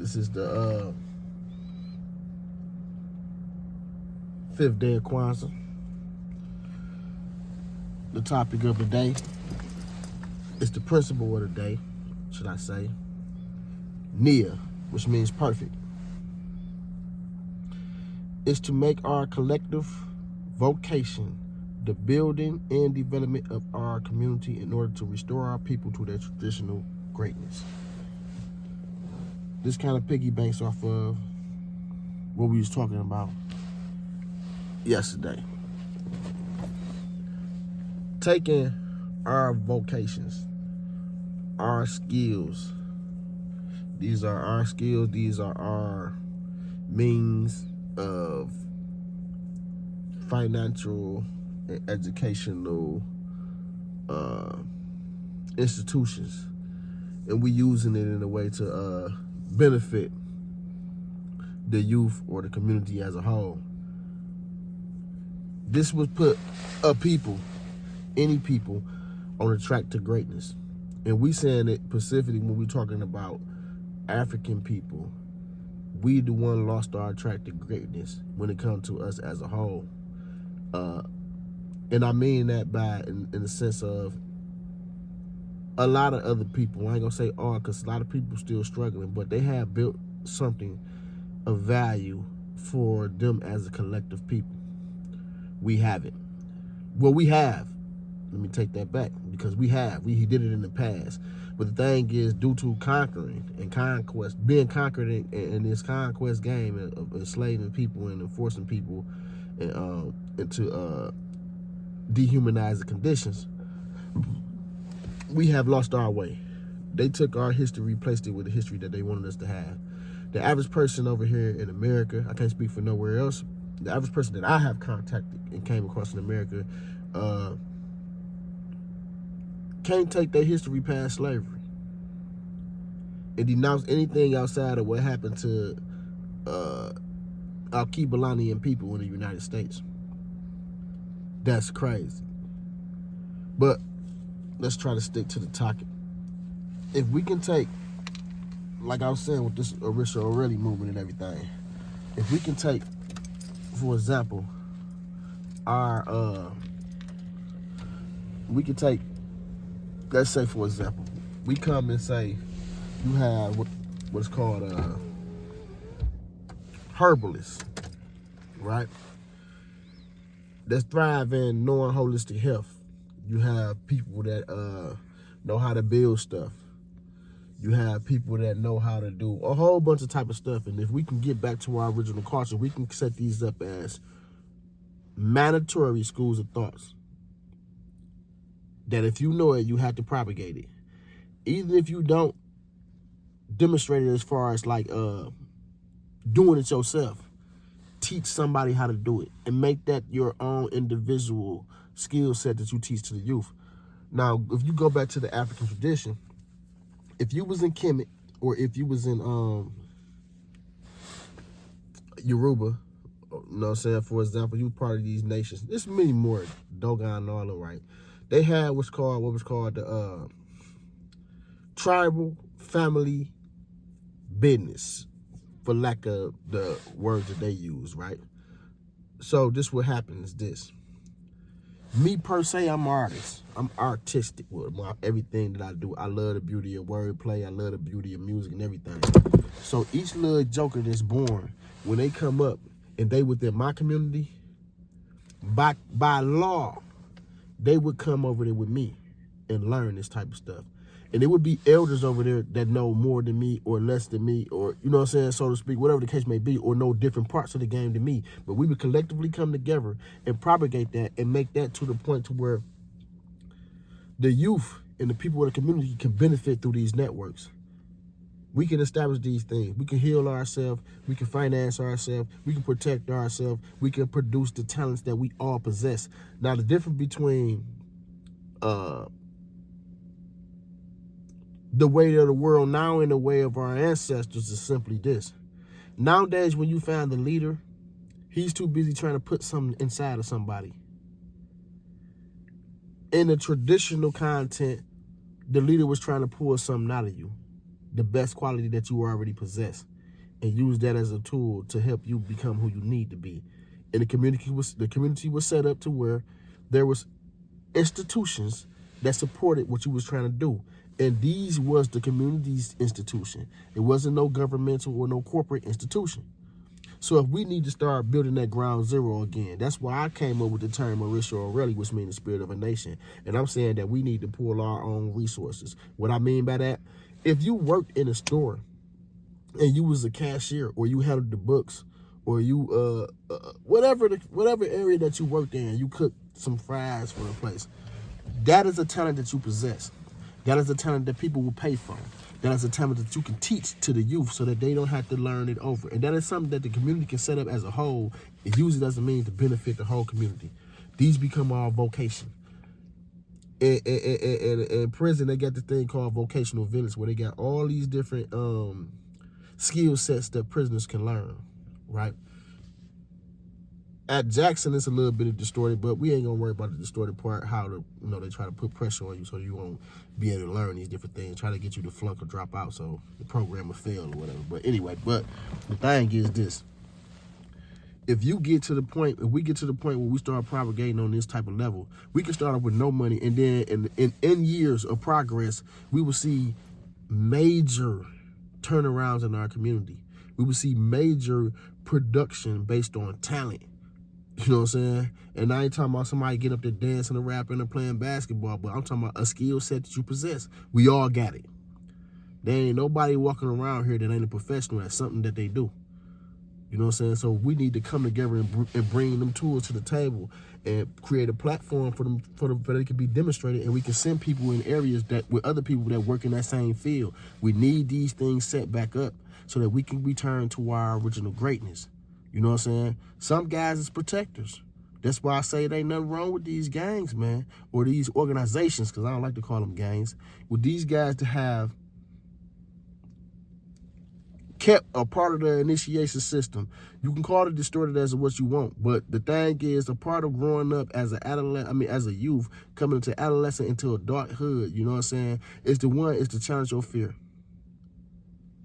This is the 5th day of Kwanzaa. The topic of the day is the principle of the day, should I say, Nia, which means perfect. It's to make our collective vocation the building and development of our community in order to restore our people to their traditional greatness. This kind of piggybacks off of what we was talking about yesterday. Taking our vocations, our skills. These are our skills. These are our means of financial and educational institutions, and we using it in a way to benefit the youth or the community as a whole. This would put any people on a track to greatness. And we saying it specifically when we talking about African people. We the one lost our track to greatness when it comes to us as a whole. And I mean that by in the sense of a lot of other people. I ain't gonna say all, because a lot of people still struggling, but they have built something of value for them as a collective people. We haven't. Well, we have. Let me take that back, because we have. He did it in the past. But the thing is, due to conquering and conquest, being conquered in this conquest game of enslaving people and enforcing people into dehumanize the conditions, we have lost our way. They took our history, replaced it with the history that they wanted us to have. The average person over here in America, I can't speak for nowhere else, the average person that I have contacted and came across in America can't take their history past slavery and denounce anything outside of what happened to our k.B.Z people in the United States. That's crazy. But let's try to stick to the topic. If we can take, like I was saying with this Orisha O'Reilly movement and everything, if we can take, for example, we can take, let's say for example, we come and say you have what's called herbalists, right? That's thrive in knowing holistic health. You have people that know how to build stuff. You have people that know how to do a whole bunch of type of stuff. And if we can get back to our original culture, we can set these up as mandatory schools of thoughts. That if you know it, you have to propagate it. Even if you don't demonstrate it as far as like doing it yourself, teach somebody how to do it and make that your own individual skill set that you teach to the youth. Now, if you go back to the African tradition, if you was in Kemet or if you was in Yoruba, you know what I'm saying, for example, you part of these nations. There's many more, Dogon and all that, right? They had what was called the tribal family business, for lack of the words that they use, right? So this what happens is this. Me per se, I'm an artist. I'm artistic with everything that I do. I love the beauty of wordplay. I love the beauty of music and everything. So each little joker that's born, when they come up and they within my community, by law, they would come over there with me and learn this type of stuff. And it would be elders over there that know more than me or less than me, or, you know what I'm saying, so to speak, whatever the case may be, or know different parts of the game than me. But we would collectively come together and propagate that and make that to the point to where the youth and the people of the community can benefit through these networks. We can establish these things. We can heal ourselves. We can finance ourselves. We can protect ourselves. We can produce the talents that we all possess. Now, the difference between the way of the world now and the way of our ancestors is simply this. Nowadays, when you find the leader, he's too busy trying to put something inside of somebody. In the traditional content, the leader was trying to pull something out of you, the best quality that you already possess. and use that as a tool to help you become who you need to be. And the community was set up to where there was institutions that supported what you was trying to do. And these was the community's institution. It wasn't no governmental or no corporate institution. So if we need to start building that ground zero again, that's why I came up with the term Mauricio Aureli, which means the spirit of a nation. And I'm saying that we need to pull our own resources. What I mean by that, if you worked in a store and you was a cashier or you handled the books or you whatever area that you worked in, you cooked some fries for the place, that is a talent that you possess. That is a talent that people will pay for. That is a talent that you can teach to the youth so that they don't have to learn it over. And that is something that the community can set up as a whole. It usually doesn't mean to benefit the whole community. These become our vocation. In prison, they got this thing called vocational village where they got all these different skill sets that prisoners can learn, right? At Jackson, it's a little bit distorted, but we ain't gonna worry about the distorted part. How they try to put pressure on you so you won't be able to learn these different things. Try to get you to flunk or drop out so the program will fail or whatever. But anyway, the thing is this: if we get to the point where we start propagating on this type of level, we can start off with no money, and then in years of progress, we will see major turnarounds in our community. We will see major production based on talent. You know what I'm saying? And I ain't talking about somebody get up there dancing and rapping and playing basketball, but I'm talking about a skill set that you possess. We all got it. There ain't nobody walking around here that ain't a professional at something that they do. You know what I'm saying? So we need to come together and bring them tools to the table and create a platform for them they can be demonstrated, and we can send people in areas that with other people that work in that same field. We need these things set back up so that we can return to our original greatness. You know what I'm saying? Some guys is protectors. That's why I say there ain't nothing wrong with these gangs, man, or these organizations, because I don't like to call them gangs. With these guys to have kept a part of their initiation system. You can call it distorted as what you want, but the thing is, a part of growing up as as a youth, coming into adolescent, into adulthood, you know what I'm saying, is to challenge your fear.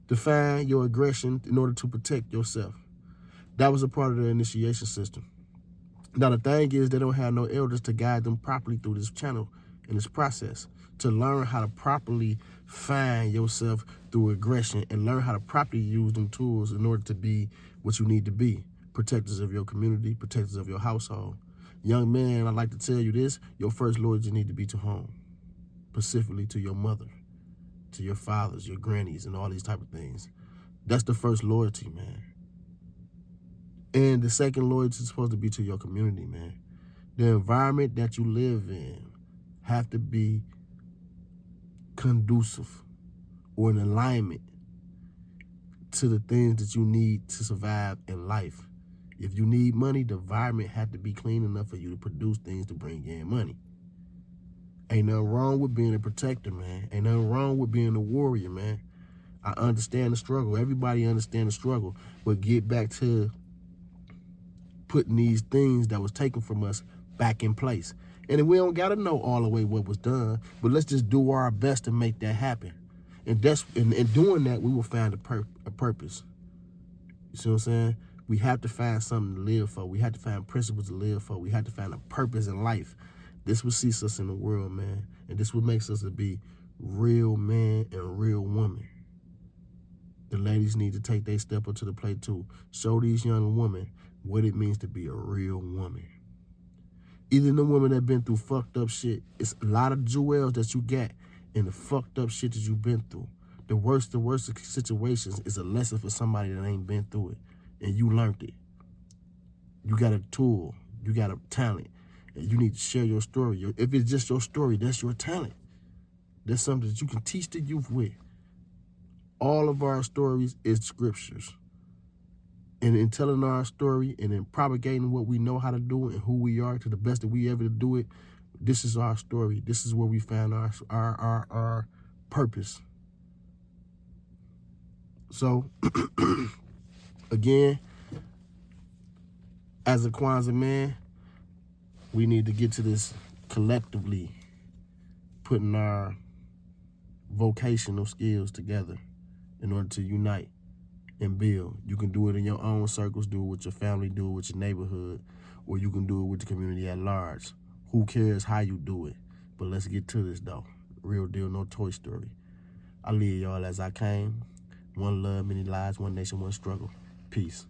Define your aggression in order to protect yourself. That was a part of their initiation system. Now, the thing is, they don't have no elders to guide them properly through this channel and this process to learn how to properly find yourself through aggression and learn how to properly use them tools in order to be what you need to be. Protectors of your community, protectors of your household. Young man, I'd like to tell you this: your first loyalty need to be to home, specifically to your mother, to your fathers, your grannies, and all these type of things. That's the first loyalty, man. And the second loyalty is supposed to be to your community, man. The environment that you live in have to be conducive or in alignment to the things that you need to survive in life. If you need money, the environment have to be clean enough for you to produce things to bring in money. Ain't nothing wrong with being a protector, man. Ain't nothing wrong with being a warrior, man. I understand the struggle. Everybody understands the struggle. But get back to putting these things that was taken from us back in place. And we don't got to know all the way what was done, but let's just do our best to make that happen. And in doing that, we will find a purpose. You see what I'm saying? We have to find something to live for. We have to find principles to live for. We have to find a purpose in life. This will see us in the world, man. And this will make us to be real man and real woman. The ladies need to take their step up to the plate too. Show these young women what it means to be a real woman. Even the women that been through fucked up shit, it's a lot of jewels that you get in the fucked up shit that you've been through. The worst situations is a lesson for somebody that ain't been through it. And you learned it. You got a tool. You got a talent. And you need to share your story. If it's just your story, that's your talent. That's something that you can teach the youth with. All of our stories is scriptures. And in telling our story and in propagating what we know how to do and who we are to the best that we ever do it, this is our story. This is where we found our purpose. So, again, as a Kwanzaa man, we need to get to this collectively, putting our vocational skills together in order to unite and build. You can do it in your own circles, do it with your family, do it with your neighborhood, or you can do it with the community at large. Who cares how you do it? But let's get to this, though. Real deal, no Toy Story. I leave y'all as I came. One love, many lives, one nation, one struggle. Peace.